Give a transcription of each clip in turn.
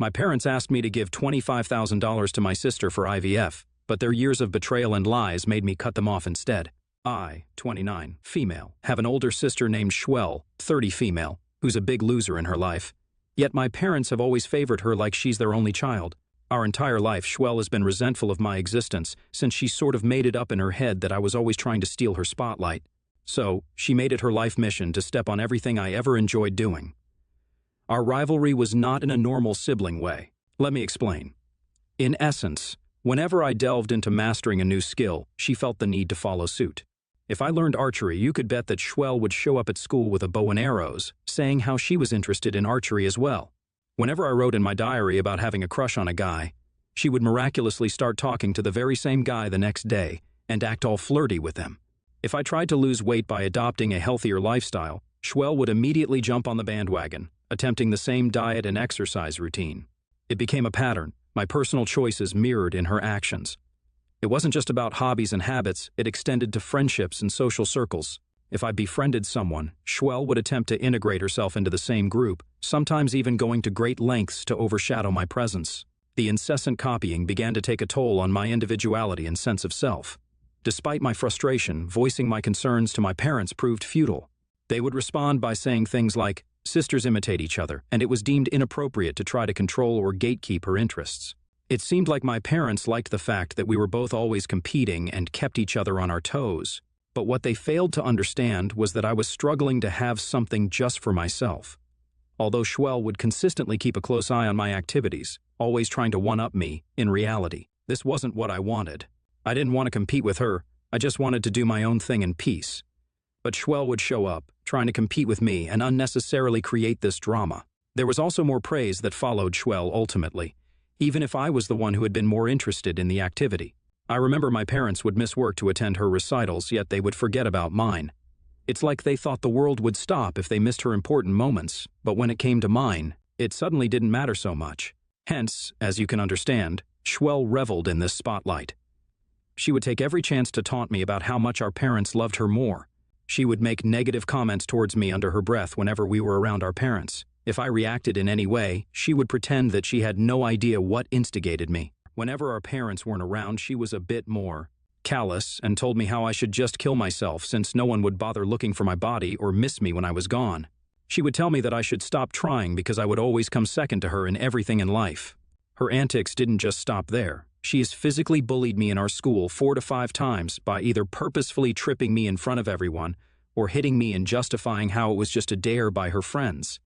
My parents asked me to give $25,000 to my sister for IVF, but their years of betrayal and lies made me cut them off instead. I, 29, female, have an older sister named Schwell, 30 female, who's a big loser in her life. Yet my parents have always favored her like she's their only child. Our entire life, Schwell has been resentful of my existence since she sort of made it up in her head that I was always trying to steal her spotlight. So, she made it her life mission to step on everything I ever enjoyed doing. Our rivalry was not in a normal sibling way. Let me explain. In essence, whenever I delved into mastering a new skill, she felt the need to follow suit. If I learned archery, you could bet that Schwell would show up at school with a bow and arrows, saying how she was interested in archery as well. Whenever I wrote in my diary about having a crush on a guy, she would miraculously start talking to the very same guy the next day and act all flirty with him. If I tried to lose weight by adopting a healthier lifestyle, Schwell would immediately jump on the bandwagon, attempting the same diet and exercise routine. It became a pattern, my personal choices mirrored in her actions. It wasn't just about hobbies and habits, it extended to friendships and social circles. If I befriended someone, Schwell would attempt to integrate herself into the same group, sometimes even going to great lengths to overshadow my presence. The incessant copying began to take a toll on my individuality and sense of self. Despite my frustration, voicing my concerns to my parents proved futile. They would respond by saying things like, "Sisters imitate each other," and it was deemed inappropriate to try to control or gatekeep her interests. It seemed like my parents liked the fact that we were both always competing and kept each other on our toes. But what they failed to understand was that I was struggling to have something just for myself. Although Schwell would consistently keep a close eye on my activities, always trying to one-up me, in reality, this wasn't what I wanted. I didn't want to compete with her, I just wanted to do my own thing in peace. But Schwell would show up, trying to compete with me and unnecessarily create this drama. There was also more praise that followed Schwell ultimately, even if I was the one who had been more interested in the activity. I remember my parents would miss work to attend her recitals, yet they would forget about mine. It's like they thought the world would stop if they missed her important moments, but when it came to mine, it suddenly didn't matter so much. Hence, as you can understand, Schwell reveled in this spotlight. She would take every chance to taunt me about how much our parents loved her more. She would make negative comments towards me under her breath whenever we were around our parents. If I reacted in any way, she would pretend that she had no idea what instigated me. Whenever our parents weren't around, she was a bit more callous and told me how I should just kill myself since no one would bother looking for my body or miss me when I was gone. She would tell me that I should stop trying because I would always come second to her in everything in life. Her antics didn't just stop there. She has physically bullied me in our school 4 to 5 times by either purposefully tripping me in front of everyone or hitting me and justifying how it was just a dare by her friends.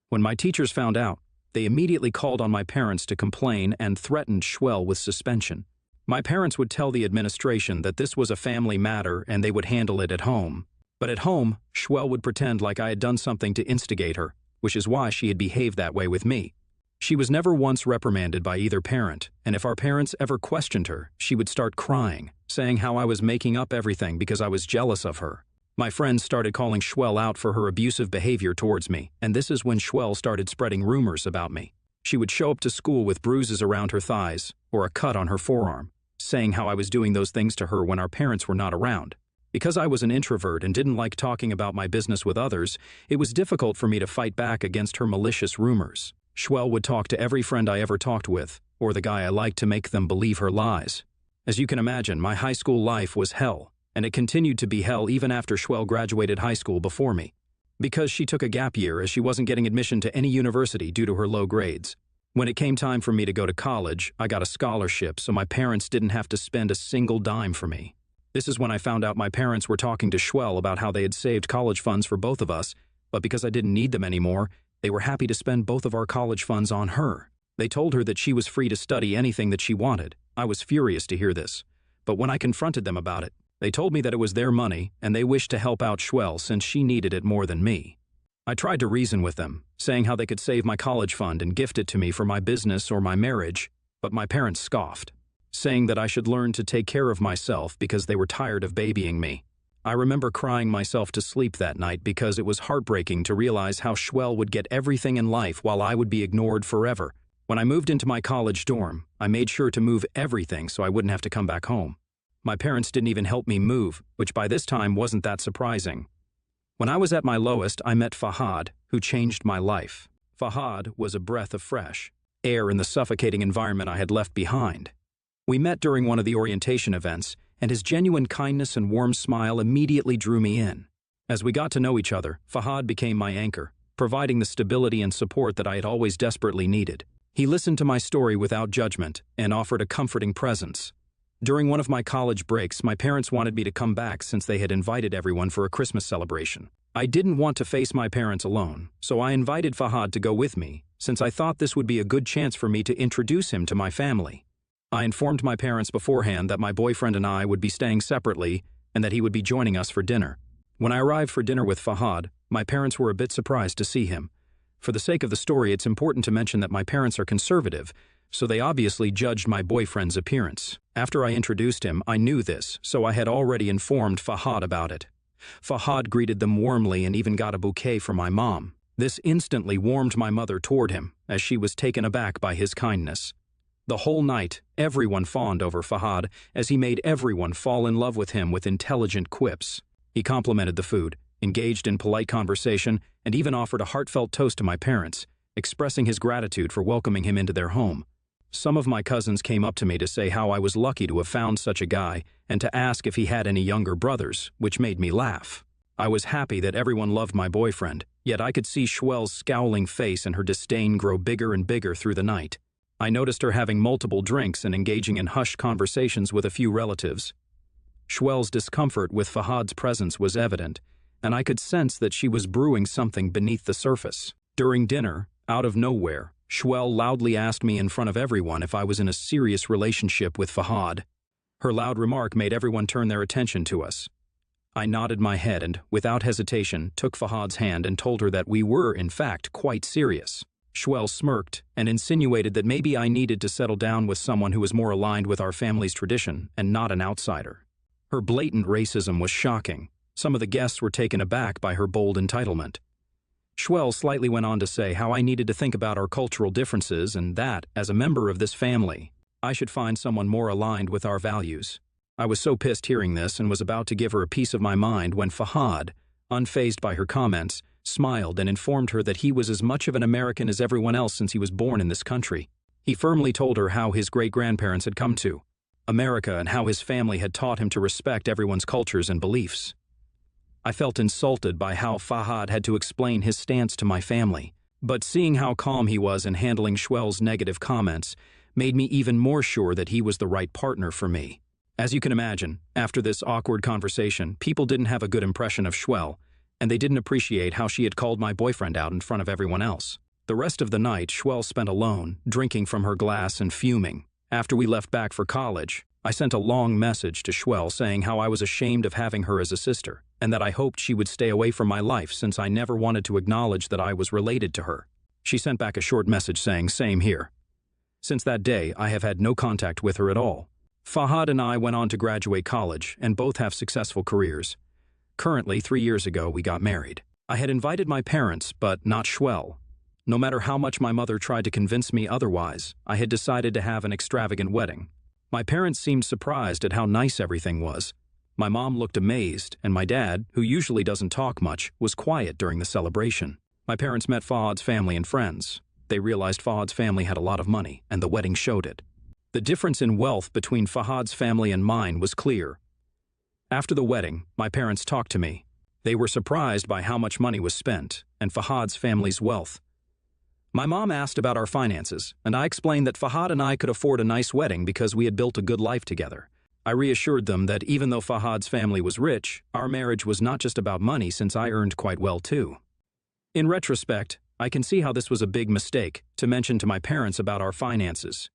When my teachers found out, they immediately called on my parents to complain and threatened Schwell with suspension. My parents would tell the administration that this was a family matter and they would handle it at home. But at home, Schwell would pretend like I had done something to instigate her, which is why she had behaved that way with me. She was never once reprimanded by either parent, and if our parents ever questioned her, she would start crying, saying how I was making up everything because I was jealous of her. My friends started calling Schwell out for her abusive behavior towards me, and this is when Schwell started spreading rumors about me. She would show up to school with bruises around her thighs or a cut on her forearm, saying how I was doing those things to her when our parents were not around. Because I was an introvert and didn't like talking about my business with others, it was difficult for me to fight back against her malicious rumors. Schwell would talk to every friend I ever talked with, or the guy I liked, to make them believe her lies. As you can imagine, my high school life was hell, and it continued to be hell even after Schwell graduated high school before me. Because she took a gap year as she wasn't getting admission to any university due to her low grades. When it came time for me to go to college, I got a scholarship so my parents didn't have to spend a single dime for me. This is when I found out my parents were talking to Schwell about how they had saved college funds for both of us, but because I didn't need them anymore, they were happy to spend both of our college funds on her. They told her that she was free to study anything that she wanted. I was furious to hear this, but when I confronted them about it, they told me that it was their money and they wished to help out Schwell since she needed it more than me. I tried to reason with them, saying how they could save my college fund and gift it to me for my business or my marriage, but my parents scoffed, saying that I should learn to take care of myself because they were tired of babying me. I remember crying myself to sleep that night because it was heartbreaking to realize how Schwell would get everything in life while I would be ignored forever. When I moved into my college dorm, I made sure to move everything so I wouldn't have to come back home. My parents didn't even help me move, which by this time wasn't that surprising. When I was at my lowest, I met Fahad, who changed my life. Fahad was a breath of fresh air in the suffocating environment I had left behind. We met during one of the orientation events, and his genuine kindness and warm smile immediately drew me in. As we got to know each other, Fahad became my anchor, providing the stability and support that I had always desperately needed. He listened to my story without judgment and offered a comforting presence. During one of my college breaks, my parents wanted me to come back since they had invited everyone for a Christmas celebration. I didn't want to face my parents alone, so I invited Fahad to go with me, since I thought this would be a good chance for me to introduce him to my family. I informed my parents beforehand that my boyfriend and I would be staying separately and that he would be joining us for dinner. When I arrived for dinner with Fahad, my parents were a bit surprised to see him. For the sake of the story, it's important to mention that my parents are conservative, so they obviously judged my boyfriend's appearance. After I introduced him, I knew this, so I had already informed Fahad about it. Fahad greeted them warmly and even got a bouquet for my mom. This instantly warmed my mother toward him, as she was taken aback by his kindness. The whole night, everyone fawned over Fahad, as he made everyone fall in love with him with intelligent quips. He complimented the food, engaged in polite conversation, and even offered a heartfelt toast to my parents, expressing his gratitude for welcoming him into their home. Some of my cousins came up to me to say how I was lucky to have found such a guy and to ask if he had any younger brothers, which made me laugh. I was happy that everyone loved my boyfriend, yet I could see Schwell's scowling face and her disdain grow bigger and bigger through the night. I noticed her having multiple drinks and engaging in hushed conversations with a few relatives. Schwell's discomfort with Fahad's presence was evident, and I could sense that she was brewing something beneath the surface. During dinner, out of nowhere, Schwell loudly asked me in front of everyone if I was in a serious relationship with Fahad. Her loud remark made everyone turn their attention to us. I nodded my head and, without hesitation, took Fahad's hand and told her that we were, in fact, quite serious. Schwell smirked and insinuated that maybe I needed to settle down with someone who was more aligned with our family's tradition and not an outsider. Her blatant racism was shocking. Some of the guests were taken aback by her bold entitlement. Schwell slightly went on to say how I needed to think about our cultural differences and that, as a member of this family, I should find someone more aligned with our values. I was so pissed hearing this and was about to give her a piece of my mind when Fahad, unfazed by her comments, smiled and informed her that he was as much of an American as everyone else since he was born in this country. He firmly told her how his great-grandparents had come to America and how his family had taught him to respect everyone's cultures and beliefs. I felt insulted by how Fahad had to explain his stance to my family, but seeing how calm he was in handling Schwell's negative comments made me even more sure that he was the right partner for me. As you can imagine, after this awkward conversation, people didn't have a good impression of Schwell, and they didn't appreciate how she had called my boyfriend out in front of everyone else. The rest of the night, Schwell spent alone, drinking from her glass and fuming. After we left back for college, I sent a long message to Schwell saying how I was ashamed of having her as a sister, and that I hoped she would stay away from my life since I never wanted to acknowledge that I was related to her. She sent back a short message saying, "Same here." Since that day, I have had no contact with her at all. Fahad and I went on to graduate college and both have successful careers. Currently, 3 years ago, we got married. I had invited my parents, but not Schwell. No matter how much my mother tried to convince me otherwise, I had decided to have an extravagant wedding. My parents seemed surprised at how nice everything was. My mom looked amazed, and my dad, who usually doesn't talk much, was quiet during the celebration. My parents met Fahad's family and friends. They realized Fahad's family had a lot of money, and the wedding showed it. The difference in wealth between Fahad's family and mine was clear. After the wedding, my parents talked to me. They were surprised by how much money was spent, and Fahad's family's wealth. My mom asked about our finances, and I explained that Fahad and I could afford a nice wedding because we had built a good life together. I reassured them that even though Fahad's family was rich, our marriage was not just about money since I earned quite well too. In retrospect, I can see how this was a big mistake to mention to my parents about our finances.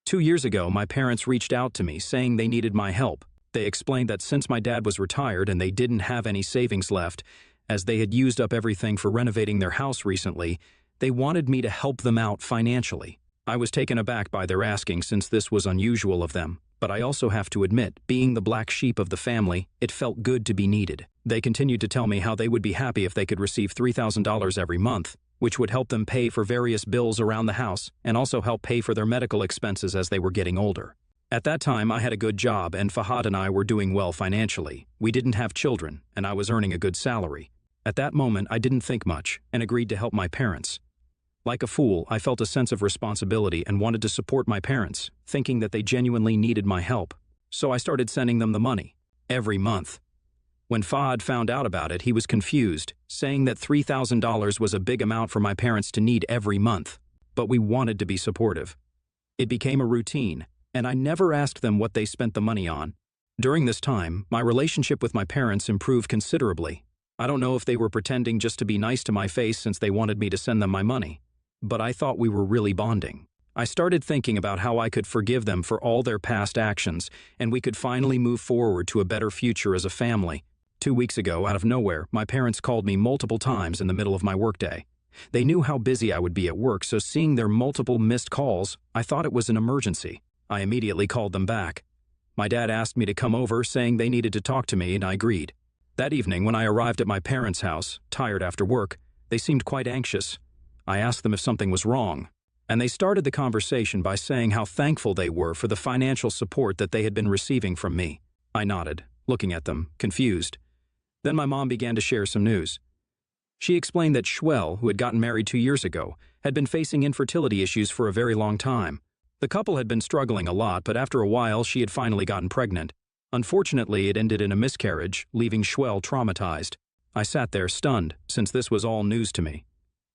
2 years ago, my parents reached out to me saying they needed my help. They explained that since my dad was retired and they didn't have any savings left, as they had used up everything for renovating their house recently, they wanted me to help them out financially. I was taken aback by their asking since this was unusual of them, but I also have to admit, being the black sheep of the family, it felt good to be needed. They continued to tell me how they would be happy if they could receive $3,000 every month, which would help them pay for various bills around the house and also help pay for their medical expenses as they were getting older. At that time, I had a good job and Fahad and I were doing well financially. We didn't have children, and I was earning a good salary. At that moment, I didn't think much and agreed to help my parents. Like a fool, I felt a sense of responsibility and wanted to support my parents, thinking that they genuinely needed my help. So I started sending them the money. Every month. When Fahad found out about it, he was confused, saying that $3,000 was a big amount for my parents to need every month. But we wanted to be supportive. It became a routine, and I never asked them what they spent the money on. During this time, my relationship with my parents improved considerably. I don't know if they were pretending just to be nice to my face since they wanted me to send them my money, but I thought we were really bonding. I started thinking about how I could forgive them for all their past actions, and we could finally move forward to a better future as a family. 2 weeks ago, out of nowhere, my parents called me multiple times in the middle of my workday. They knew how busy I would be at work, so seeing their multiple missed calls, I thought it was an emergency. I immediately called them back. My dad asked me to come over, saying they needed to talk to me, and I agreed. That evening, when I arrived at my parents' house, tired after work, they seemed quite anxious. I asked them if something was wrong, and they started the conversation by saying how thankful they were for the financial support that they had been receiving from me. I nodded, looking at them, confused. Then my mom began to share some news. She explained that Shwell, who had gotten married 2 years ago, had been facing infertility issues for a very long time. The couple had been struggling a lot, but after a while she had finally gotten pregnant. Unfortunately, it ended in a miscarriage, leaving Shwell traumatized. I sat there stunned, since this was all news to me.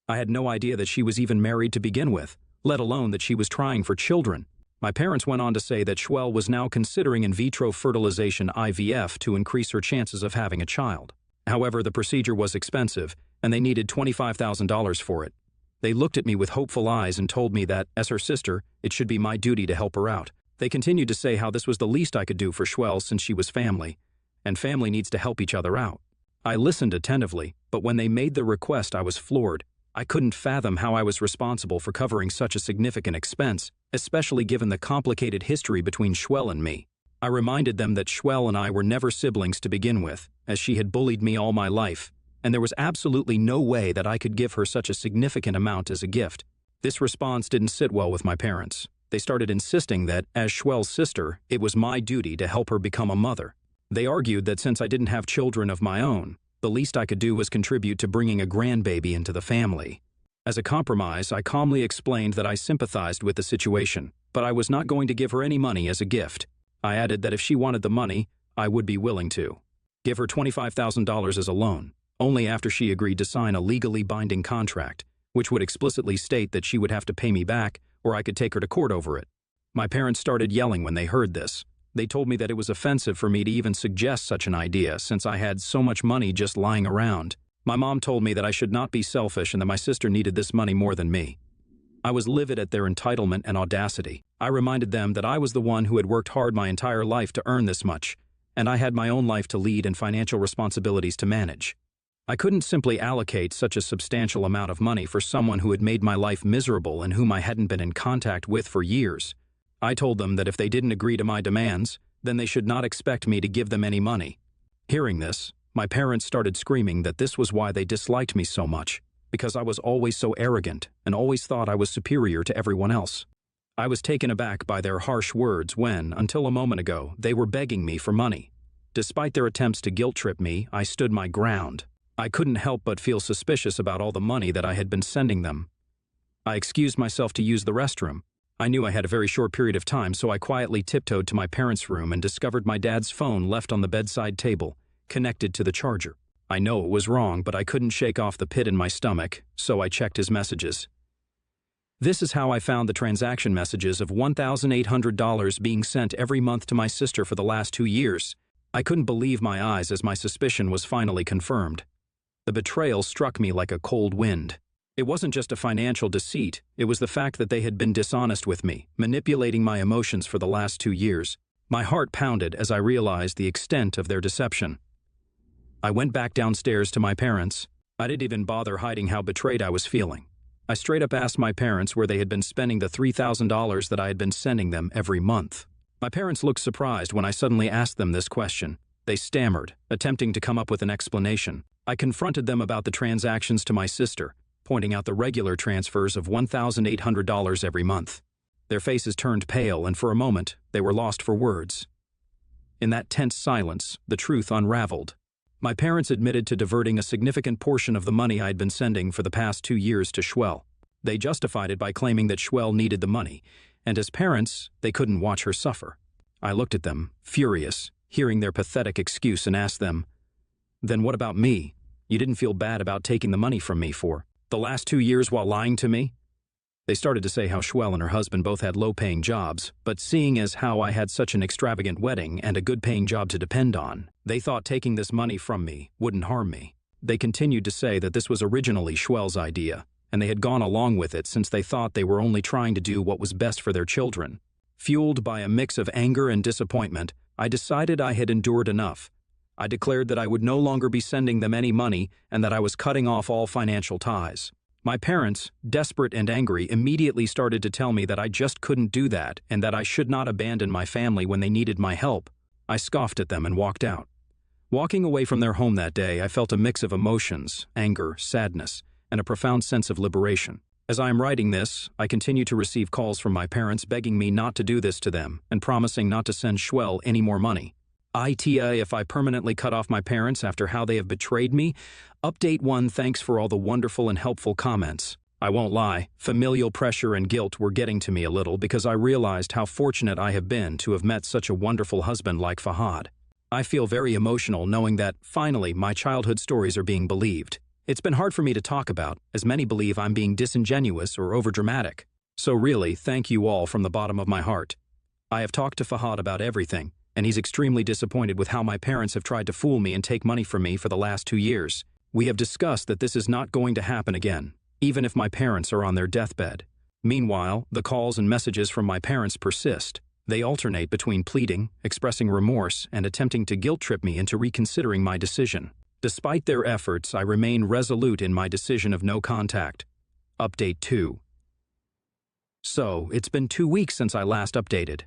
I had no idea that she was even married to begin with, let alone that she was trying for children. My parents went on to say that Shwell was now considering in vitro fertilization IVF to increase her chances of having a child. However, the procedure was expensive, and they needed $25,000 for it. They looked at me with hopeful eyes and told me that, as her sister, it should be my duty to help her out. They continued to say how this was the least I could do for Shwell since she was family, and family needs to help each other out. I listened attentively, but when they made the request, I was floored. I couldn't fathom how I was responsible for covering such a significant expense, especially given the complicated history between Shwell and me. I reminded them that Shwell and I were never siblings to begin with, as she had bullied me all my life, and there was absolutely no way that I could give her such a significant amount as a gift. This response didn't sit well with my parents. They started insisting that, as Shwell's sister, it was my duty to help her become a mother. They argued that since I didn't have children of my own, the least I could do was contribute to bringing a grandbaby into the family. As a compromise, I calmly explained that I sympathized with the situation, but I was not going to give her any money as a gift. I added that if she wanted the money, I would be willing to give her $25,000 as a loan, only after she agreed to sign a legally binding contract, which would explicitly state that she would have to pay me back or I could take her to court over it. My parents started yelling when they heard this. They told me that it was offensive for me to even suggest such an idea since I had so much money just lying around. My mom told me that I should not be selfish and that my sister needed this money more than me. I was livid at their entitlement and audacity. I reminded them that I was the one who had worked hard my entire life to earn this much, and I had my own life to lead and financial responsibilities to manage. I couldn't simply allocate such a substantial amount of money for someone who had made my life miserable and whom I hadn't been in contact with for years. I told them that if they didn't agree to my demands, then they should not expect me to give them any money. Hearing this, my parents started screaming that this was why they disliked me so much, because I was always so arrogant and always thought I was superior to everyone else. I was taken aback by their harsh words when, until a moment ago, they were begging me for money. Despite their attempts to guilt-trip me, I stood my ground. I couldn't help but feel suspicious about all the money that I had been sending them. I excused myself to use the restroom. I knew I had a very short period of time, so I quietly tiptoed to my parents' room and discovered my dad's phone left on the bedside table, connected to the charger. I know it was wrong, but I couldn't shake off the pit in my stomach, so I checked his messages. This is how I found the transaction messages of $1,800 being sent every month to my sister for the last 2 years. I couldn't believe my eyes as my suspicion was finally confirmed. The betrayal struck me like a cold wind. It wasn't just a financial deceit, it was the fact that they had been dishonest with me, manipulating my emotions for the last 2 years. My heart pounded as I realized the extent of their deception. I went back downstairs to my parents. I didn't even bother hiding how betrayed I was feeling. I straight up asked my parents where they had been spending the $3,000 that I had been sending them every month. My parents looked surprised when I suddenly asked them this question. They stammered, attempting to come up with an explanation. I confronted them about the transactions to my sister, pointing out the regular transfers of $1,800 every month. Their faces turned pale, and for a moment, they were lost for words. In that tense silence, the truth unraveled. My parents admitted to diverting a significant portion of the money I had been sending for the past 2 years to Shwell. They justified it by claiming that Schwell needed the money, and as parents, they couldn't watch her suffer. I looked at them, furious, hearing their pathetic excuse, and asked them, "Then what about me? You didn't feel bad about taking the money from me for the last 2 years while lying to me?" They started to say how Schwell and her husband both had low-paying jobs, but seeing as how I had such an extravagant wedding and a good-paying job to depend on, they thought taking this money from me wouldn't harm me. They continued to say that this was originally Schwell's idea, and they had gone along with it since they thought they were only trying to do what was best for their children. Fueled by a mix of anger and disappointment, I decided I had endured enough. I declared that I would no longer be sending them any money and that I was cutting off all financial ties. My parents, desperate and angry, immediately started to tell me that I just couldn't do that and that I should not abandon my family when they needed my help. I scoffed at them and walked out. Walking away from their home that day, I felt a mix of emotions, anger, sadness, and a profound sense of liberation. As I am writing this, I continue to receive calls from my parents begging me not to do this to them and promising not to send Schwell any more money. If I permanently cut off my parents after how they have betrayed me. Update 1. Thanks for all the wonderful and helpful comments. I won't lie, familial pressure and guilt were getting to me a little because I realized how fortunate I have been to have met such a wonderful husband like Fahad. I feel very emotional knowing that, finally, my childhood stories are being believed. It's been hard for me to talk about, as many believe I'm being disingenuous or overdramatic. So really, thank you all from the bottom of my heart. I have talked to Fahad about everything, and he's extremely disappointed with how my parents have tried to fool me and take money from me for the last 2 years. We have discussed that this is not going to happen again, even if my parents are on their deathbed. Meanwhile, the calls and messages from my parents persist. They alternate between pleading, expressing remorse, and attempting to guilt-trip me into reconsidering my decision. Despite their efforts, I remain resolute in my decision of no contact. Update 2. So, it's been 2 weeks since I last updated.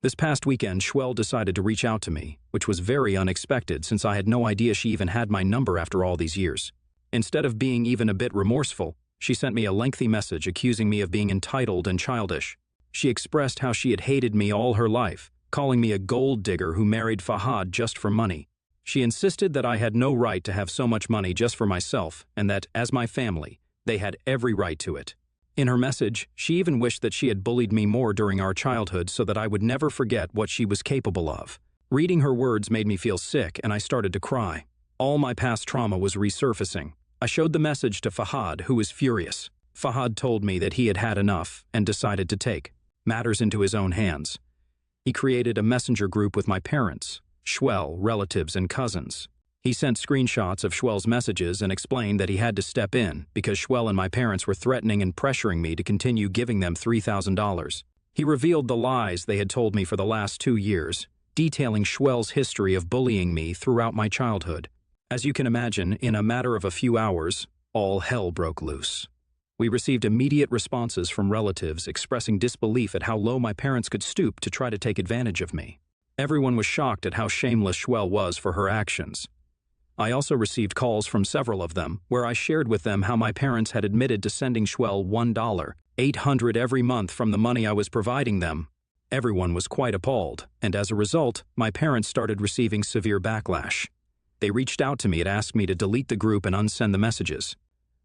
This past weekend, Schwell decided to reach out to me, which was very unexpected since I had no idea she even had my number after all these years. Instead of being even a bit remorseful, she sent me a lengthy message accusing me of being entitled and childish. She expressed how she had hated me all her life, calling me a gold digger who married Fahad just for money. She insisted that I had no right to have so much money just for myself and that, as my family, they had every right to it. In her message, she even wished that she had bullied me more during our childhood so that I would never forget what she was capable of. Reading her words made me feel sick and I started to cry. All my past trauma was resurfacing. I showed the message to Fahad, who was furious. Fahad told me that he had had enough and decided to take matters into his own hands. He created a messenger group with my parents, Schwell, relatives, and cousins. He sent screenshots of Schwell's messages and explained that he had to step in because Schwell and my parents were threatening and pressuring me to continue giving them $3,000. He revealed the lies they had told me for the last 2 years, detailing Schwell's history of bullying me throughout my childhood. As you can imagine, in a matter of a few hours, all hell broke loose. We received immediate responses from relatives expressing disbelief at how low my parents could stoop to try to take advantage of me. Everyone was shocked at how shameless Schwell was for her actions. I also received calls from several of them where I shared with them how my parents had admitted to sending Schwell $1,800 every month from the money I was providing them. Everyone was quite appalled, and as a result, my parents started receiving severe backlash. They reached out to me and asked me to delete the group and unsend the messages.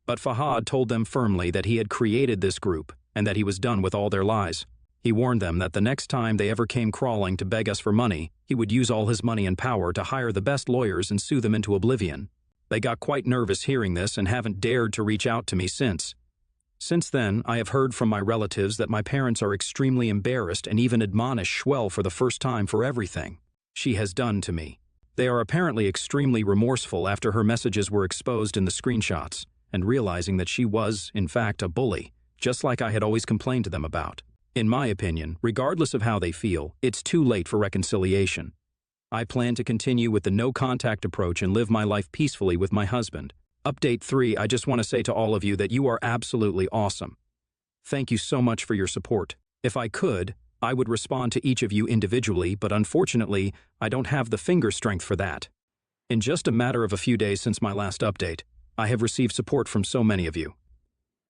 But Fahad told them firmly that he had created this group and that he was done with all their lies. He warned them that the next time they ever came crawling to beg us for money, he would use all his money and power to hire the best lawyers and sue them into oblivion. They got quite nervous hearing this and haven't dared to reach out to me since. Since then, I have heard from my relatives that my parents are extremely embarrassed and even admonish Schwell for the first time for everything she has done to me. They are apparently extremely remorseful after her messages were exposed in the screenshots and realizing that she was, in fact, a bully, just like I had always complained to them about. In my opinion, regardless of how they feel, it's too late for reconciliation. I plan to continue with the no-contact approach and live my life peacefully with my husband. Update 3, I just want to say to all of you that you are absolutely awesome. Thank you so much for your support. If I could, I would respond to each of you individually, but unfortunately, I don't have the finger strength for that. In just a matter of a few days since my last update, I have received support from so many of you.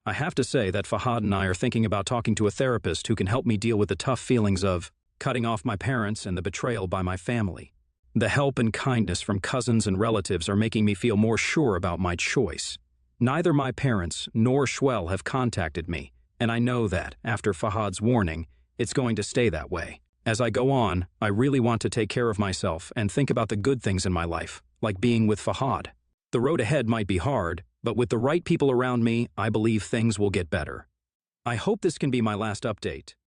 I have to say that Fahad and I are thinking about talking to a therapist who can help me deal with the tough feelings of cutting off my parents and the betrayal by my family. The help and kindness from cousins and relatives are making me feel more sure about my choice. Neither my parents nor Shwell have contacted me, and I know that, after Fahad's warning, it's going to stay that way. As I go on, I really want to take care of myself and think about the good things in my life, like being with Fahad. The road ahead might be hard, but with the right people around me, I believe things will get better. I hope this can be my last update.